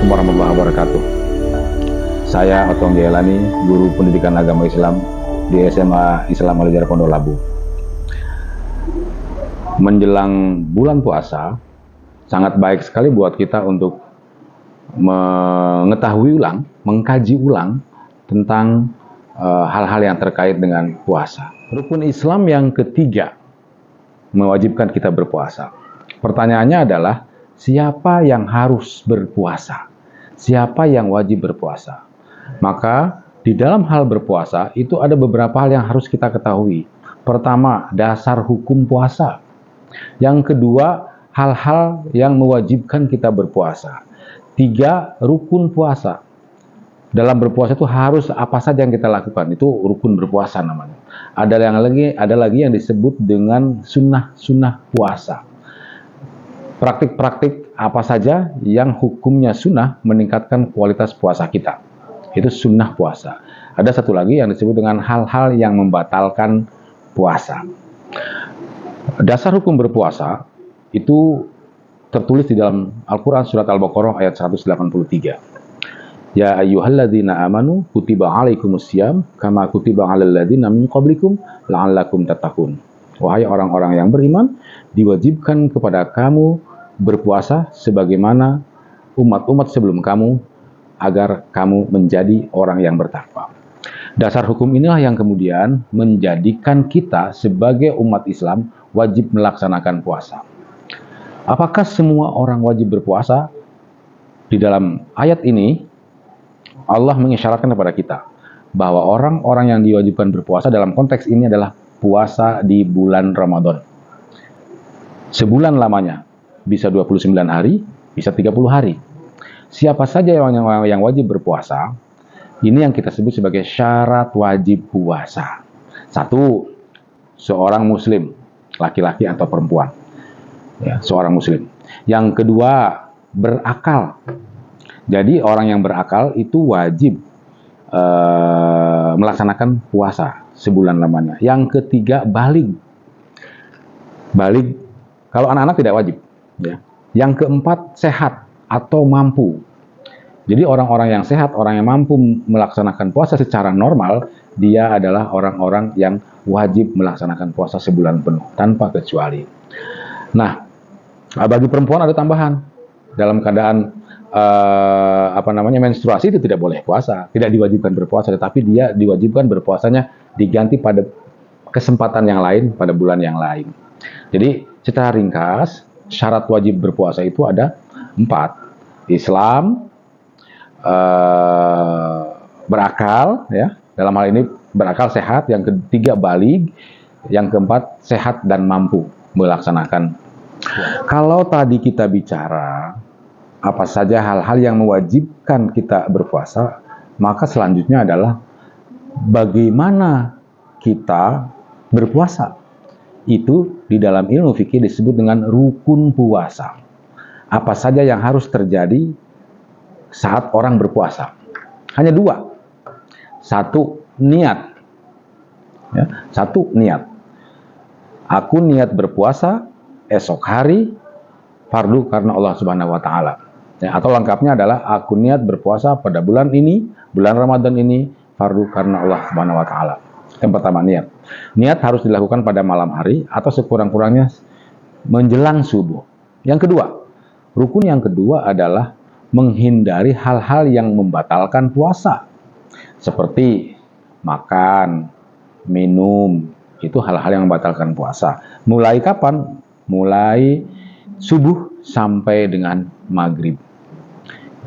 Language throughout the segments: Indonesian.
Assalamualaikum warahmatullahi wabarakatuh. Saya Otong Jailani, guru pendidikan agama Islam di SMA Islam Alijar Pondok Labu. Menjelang bulan puasa, sangat baik sekali buat kita untuk mengetahui ulang, mengkaji ulang tentang hal-hal yang terkait dengan puasa. Rukun Islam yang ketiga mewajibkan kita berpuasa. Pertanyaannya adalah, siapa yang harus berpuasa? Siapa yang wajib berpuasa? Maka di dalam hal berpuasa itu ada beberapa hal yang harus kita ketahui. Pertama, dasar hukum puasa. Yang kedua, hal-hal yang mewajibkan kita berpuasa. Tiga, rukun puasa. Dalam berpuasa itu harus apa saja yang kita lakukan, itu rukun berpuasa namanya. Ada lagi yang disebut dengan sunnah puasa. Praktik-praktik apa saja yang hukumnya sunnah meningkatkan kualitas puasa kita. Itu sunnah puasa. Ada satu lagi yang disebut dengan hal-hal yang membatalkan puasa. Dasar hukum berpuasa itu tertulis di dalam Al-Quran surat Al-Baqarah ayat 183. Ya ayyuhalladzina amanu kutiba alaikumusiyam kama kutiba alal ladzina min qablikum la'allakum tattaqun. Wahai orang-orang yang beriman, diwajibkan kepada kamu berpuasa sebagaimana umat-umat sebelum kamu agar kamu menjadi orang yang bertakwa. Dasar hukum inilah yang kemudian menjadikan kita sebagai umat Islam wajib melaksanakan puasa. Apakah semua orang wajib berpuasa? Di dalam ayat ini Allah mengisyaratkan kepada kita bahwa orang-orang yang diwajibkan berpuasa dalam konteks ini adalah puasa di bulan Ramadan. Sebulan lamanya, bisa 29 hari, bisa 30 hari. Siapa saja yang wajib berpuasa, ini yang kita sebut sebagai syarat wajib puasa. Satu, seorang muslim, laki-laki atau perempuan. Ya, seorang muslim. Yang kedua, berakal. Jadi orang yang berakal itu wajib melaksanakan puasa sebulan lamanya. Yang ketiga, baligh. Kalau anak-anak tidak wajib. Ya. Yang keempat, sehat atau mampu. Jadi orang-orang yang sehat, orang yang mampu melaksanakan puasa secara normal, dia adalah orang-orang yang wajib melaksanakan puasa sebulan penuh tanpa kecuali. Nah, bagi perempuan ada tambahan. Dalam keadaan menstruasi itu tidak boleh puasa, tidak diwajibkan berpuasa, tetapi dia diwajibkan berpuasanya diganti pada kesempatan yang lain, pada bulan yang lain. Jadi secara ringkas, syarat wajib berpuasa itu ada 4. Islam, berakal, ya, dalam hal ini berakal sehat. Yang ketiga, baligh. Yang keempat, sehat dan mampu melaksanakan. Kalau tadi kita bicara apa saja hal-hal yang mewajibkan kita berpuasa, maka selanjutnya adalah bagaimana kita berpuasa. Itu di dalam ilmu fikih disebut dengan rukun puasa. Apa saja yang harus terjadi saat orang berpuasa? Hanya 2. Satu, niat. Ya, satu, niat. Aku niat berpuasa esok hari fardu karena Allah Subhanahu wa taala. Ya, atau lengkapnya adalah aku niat berpuasa pada bulan ini, bulan Ramadan ini, fardu karena Allah Subhanahu wa taala. Yang pertama, niat. Niat harus dilakukan pada malam hari atau sekurang-kurangnya menjelang subuh. Yang kedua, rukun yang kedua adalah menghindari hal-hal yang membatalkan puasa. Seperti makan, minum, itu hal-hal yang membatalkan puasa. Mulai kapan? Mulai subuh sampai dengan maghrib.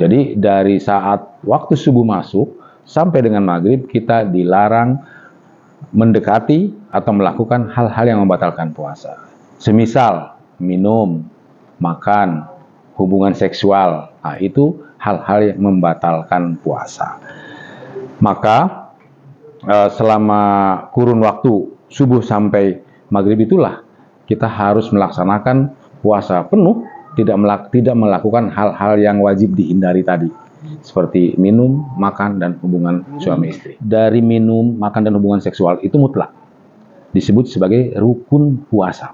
Jadi dari saat waktu subuh masuk sampai dengan maghrib kita dilarang mendekati atau melakukan hal-hal yang membatalkan puasa. Semisal minum, makan, hubungan seksual, nah, itu hal-hal yang membatalkan puasa. Maka selama kurun waktu subuh sampai maghrib itulah kita harus melaksanakan puasa penuh, tidak melakukan hal-hal yang wajib dihindari tadi, seperti minum, makan, dan hubungan suami istri. Dari minum, makan, dan hubungan seksual itu mutlak disebut sebagai rukun puasa.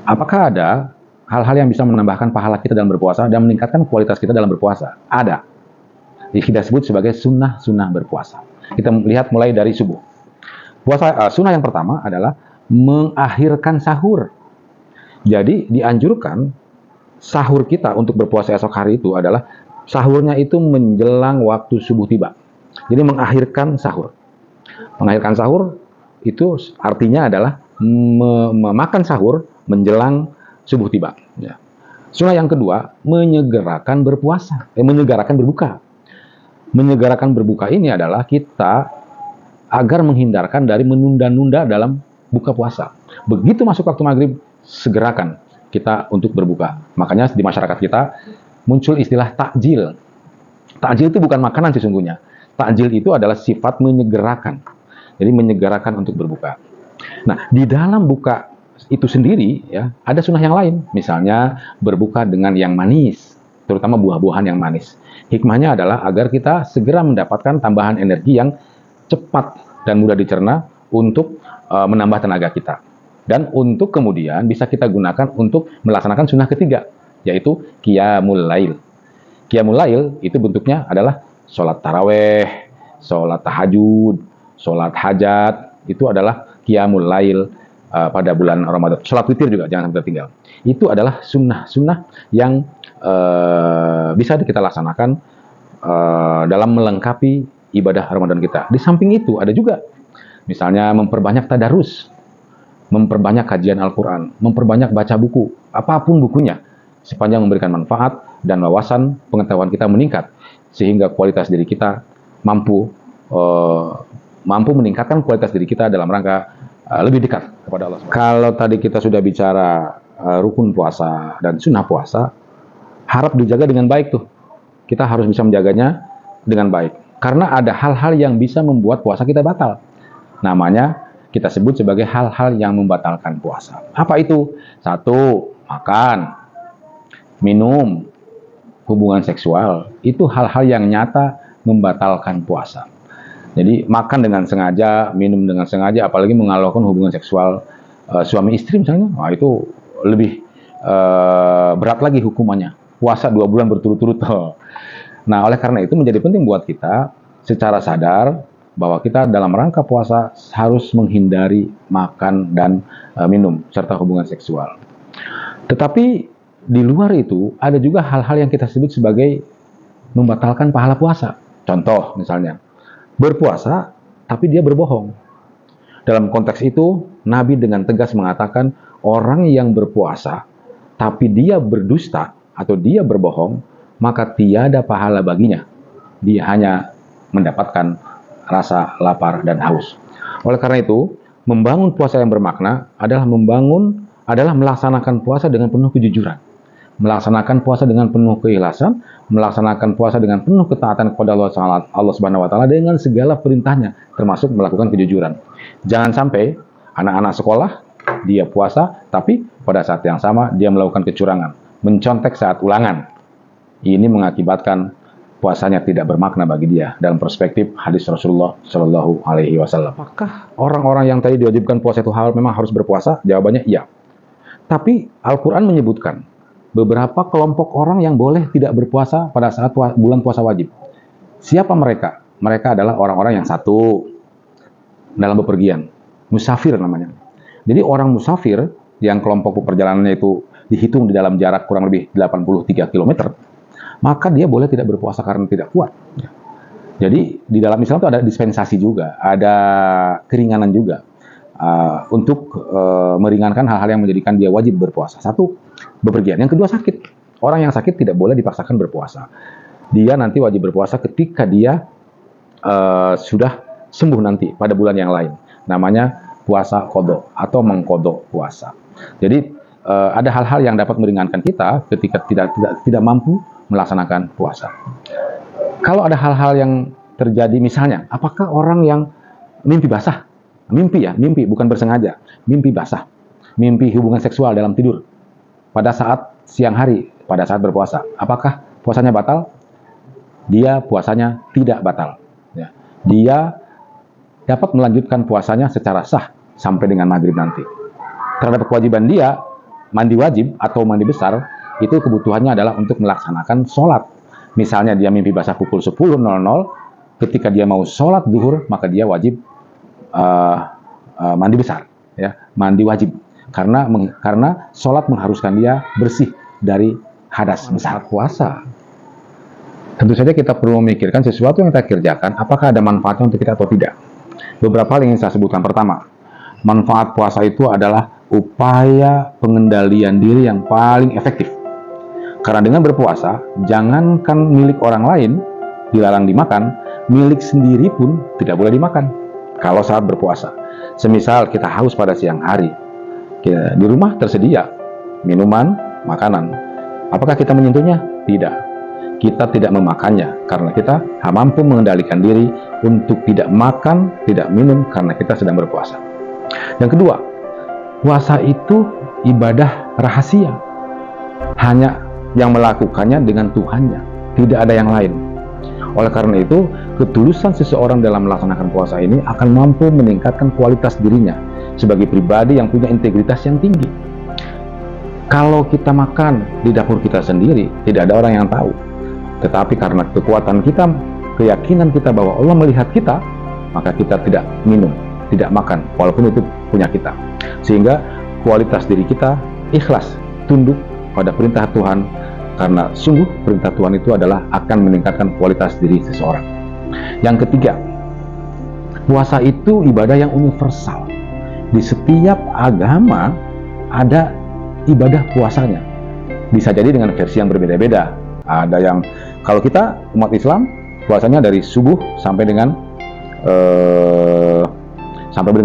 Apakah ada hal-hal yang bisa menambahkan pahala kita dalam berpuasa dan meningkatkan kualitas kita dalam berpuasa? Ada. Kita sebut sebagai sunnah-sunnah berpuasa. Kita lihat mulai dari subuh. Sunnah yang pertama adalah mengakhirkan sahur. Jadi dianjurkan sahur kita untuk berpuasa esok hari itu adalah sahurnya itu menjelang waktu subuh tiba. Jadi mengakhirkan sahur. Mengakhirkan sahur itu artinya adalah memakan sahur menjelang subuh tiba. Ya. Sunnah yang kedua, menyegerakan berpuasa, menyegerakan berbuka. Menyegerakan berbuka ini adalah kita agar menghindarkan dari menunda-nunda dalam buka puasa. Begitu masuk waktu maghrib, segerakan kita untuk berbuka. Makanya di masyarakat kita muncul istilah takjil. Takjil itu bukan makanan sesungguhnya. Takjil itu adalah sifat menyegerakan. Jadi menyegerakan untuk berbuka. Nah, di dalam buka itu sendiri ya, ada sunnah yang lain. Misalnya berbuka dengan yang manis, terutama buah-buahan yang manis. Hikmahnya adalah agar kita segera mendapatkan tambahan energi yang cepat dan mudah dicerna untuk menambah tenaga kita. Dan untuk kemudian bisa kita gunakan untuk melaksanakan sunnah ketiga, yaitu qiyamul lail. Qiyamul lail itu bentuknya adalah sholat taraweh, sholat tahajud, sholat hajat, itu adalah qiyamul lail pada bulan Ramadan. Sholat witir juga, jangan sampai tertinggal. Itu adalah sunnah-sunnah yang bisa kita laksanakan dalam melengkapi ibadah Ramadan kita. Di samping itu ada juga, misalnya memperbanyak tadarus, memperbanyak kajian Al-Quran, memperbanyak baca buku, apapun bukunya, sepanjang memberikan manfaat dan wawasan pengetahuan kita meningkat, sehingga kualitas diri kita mampu meningkatkan kualitas diri kita dalam rangka lebih dekat kepada Allah. Kalau tadi kita sudah bicara rukun puasa dan sunnah puasa, harap dijaga dengan baik tuh. Kita harus bisa menjaganya dengan baik. Karena ada hal-hal yang bisa membuat puasa kita batal. Namanya kita sebut sebagai hal-hal yang membatalkan puasa. Apa itu? 1. Makan, minum, hubungan seksual. Itu hal-hal yang nyata membatalkan puasa. Jadi makan dengan sengaja, minum dengan sengaja, apalagi melakukan hubungan seksual suami istri misalnya, nah itu lebih berat lagi hukumannya. Puasa 2 bulan berturut-turut. Nah, oleh karena itu menjadi penting buat kita secara sadar bahwa kita dalam rangka puasa harus menghindari makan dan minum serta hubungan seksual. Tetapi di luar itu ada juga hal-hal yang kita sebut sebagai membatalkan pahala puasa. Contoh misalnya, berpuasa tapi dia berbohong. Dalam konteks itu, Nabi dengan tegas mengatakan orang yang berpuasa tapi dia berdusta atau dia berbohong, maka tiada pahala baginya. Dia hanya mendapatkan rasa lapar dan haus. Oleh karena itu, membangun puasa yang bermakna adalah melaksanakan puasa dengan penuh kejujuran, melaksanakan puasa dengan penuh keikhlasan, melaksanakan puasa dengan penuh ketaatan kepada Allah Subhanahu wa taala dengan segala perintahnya, termasuk melakukan kejujuran. Jangan sampai anak-anak sekolah dia puasa tapi pada saat yang sama dia melakukan kecurangan, mencontek saat ulangan. Ini mengakibatkan puasanya tidak bermakna bagi dia dalam perspektif hadis Rasulullah Shallallahu Alaihi Wasallam. Apakah orang-orang yang tadi diwajibkan puasa itu memang harus berpuasa? Jawabannya iya. Tapi Al-Quran menyebutkan beberapa kelompok orang yang boleh tidak berpuasa pada saat bulan puasa wajib. Siapa mereka? Mereka adalah orang-orang yang satu dalam bepergian, musafir namanya. Jadi orang musafir yang kelompok perjalanannya itu dihitung di dalam jarak kurang lebih 83 km, maka dia boleh tidak berpuasa karena tidak kuat. Jadi di dalam Islam itu ada dispensasi juga, ada keringanan juga untuk meringankan hal-hal yang menjadikan dia wajib berpuasa. 1, bepergian. Yang kedua, sakit. Orang yang sakit tidak boleh dipaksakan berpuasa. Dia nanti wajib berpuasa ketika dia sudah sembuh nanti pada bulan yang lain. Namanya puasa qadha atau mengqadha puasa. Jadi ada hal-hal yang dapat meringankan kita ketika tidak mampu melaksanakan puasa. Kalau ada hal-hal yang terjadi, misalnya, apakah orang yang mimpi basah, mimpi bukan bersengaja, mimpi basah, mimpi hubungan seksual dalam tidur pada saat siang hari, pada saat berpuasa, apakah puasanya batal? Dia puasanya tidak batal. Ya. Dia dapat melanjutkan puasanya secara sah sampai dengan maghrib nanti. Terhadap kewajiban dia mandi wajib atau mandi besar itu kebutuhannya adalah untuk melaksanakan sholat. Misalnya dia mimpi basah pukul 10.00, ketika dia mau sholat duhur, maka dia wajib mandi besar, ya, mandi wajib. Karena sholat mengharuskan dia bersih dari hadas besar. Puasa, tentu saja kita perlu memikirkan sesuatu yang kita kerjakan, apakah ada manfaatnya untuk kita atau tidak. Beberapa hal yang ingin saya sebutkan. Pertama, manfaat puasa itu adalah upaya pengendalian diri yang paling efektif. Karena dengan berpuasa, jangankan milik orang lain dilarang dimakan, milik sendiri pun tidak boleh dimakan kalau saat berpuasa. Semisal kita haus pada siang hari, di rumah tersedia minuman, makanan. Apakah kita menyentuhnya? Tidak. Kita tidak memakannya karena kita mampu mengendalikan diri untuk tidak makan, tidak minum karena kita sedang berpuasa. Yang kedua, puasa itu ibadah rahasia. Hanya yang melakukannya dengan Tuhannya, tidak ada yang lain. Oleh karena itu, ketulusan seseorang dalam melaksanakan puasa ini akan mampu meningkatkan kualitas dirinya sebagai pribadi yang punya integritas yang tinggi. Kalau kita makan di dapur kita sendiri, tidak ada orang yang tahu. Tetapi karena kekuatan kita, keyakinan kita bahwa Allah melihat kita, maka kita tidak minum, tidak makan, walaupun itu punya kita. Sehingga kualitas diri kita ikhlas, tunduk pada perintah Tuhan, karena sungguh perintah Tuhan itu adalah akan meningkatkan kualitas diri seseorang. Yang ketiga, puasa itu ibadah yang universal. Di setiap agama ada ibadah puasanya. Bisa jadi dengan versi yang berbeda-beda. Ada yang, kalau kita umat Islam, puasanya dari subuh sampai dengan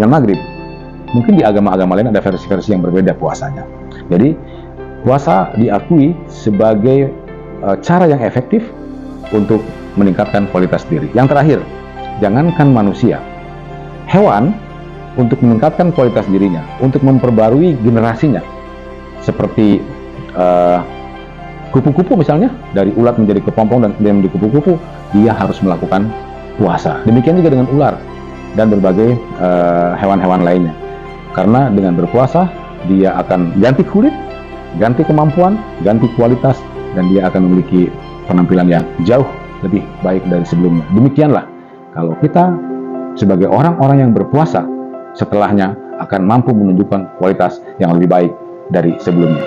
maghrib. Mungkin di agama-agama lain ada versi-versi yang berbeda puasanya. Jadi puasa diakui sebagai cara yang efektif untuk meningkatkan kualitas diri. Yang terakhir, jangankan manusia, hewan untuk meningkatkan kualitas dirinya, untuk memperbarui generasinya, seperti kupu-kupu misalnya, dari ulat menjadi kepompong dan kemudian menjadi kupu-kupu, dia harus melakukan puasa. Demikian juga dengan ular dan berbagai hewan-hewan lainnya. Karena dengan berpuasa, dia akan ganti kulit, ganti kemampuan, ganti kualitas, dan dia akan memiliki penampilan yang jauh lebih baik dari sebelumnya. Demikianlah kalau kita sebagai orang-orang yang berpuasa, setelahnya akan mampu menunjukkan kualitas yang lebih baik dari sebelumnya.